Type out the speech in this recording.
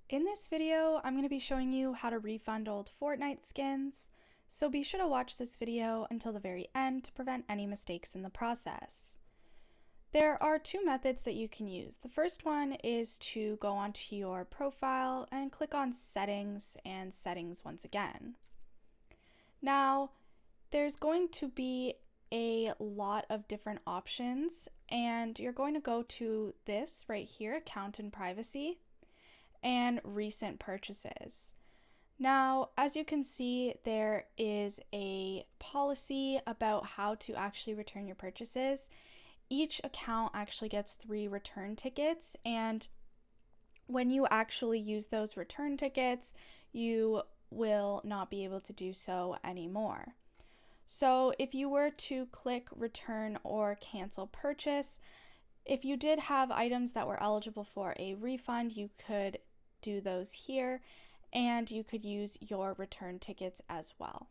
In this video, I'm going to be showing you how to refund old Fortnite skins, so be sure to watch this video until the very end to prevent any mistakes in the process. There are two methods that you can use. The first one is to go onto your profile and click on Settings and Settings once again. Now, there's going to be a lot of different options, and you're going to go to this right here, Account and Privacy, and recent purchases. Now, as you can see, there is a policy about how to actually return your purchases. Each account actually gets 3 return tickets, and when you actually use those return tickets, you will not be able to do so anymore. So if you were to click return or cancel purchase, if you did have items that were eligible for a refund, you could do those here, and you could use your return tickets as well.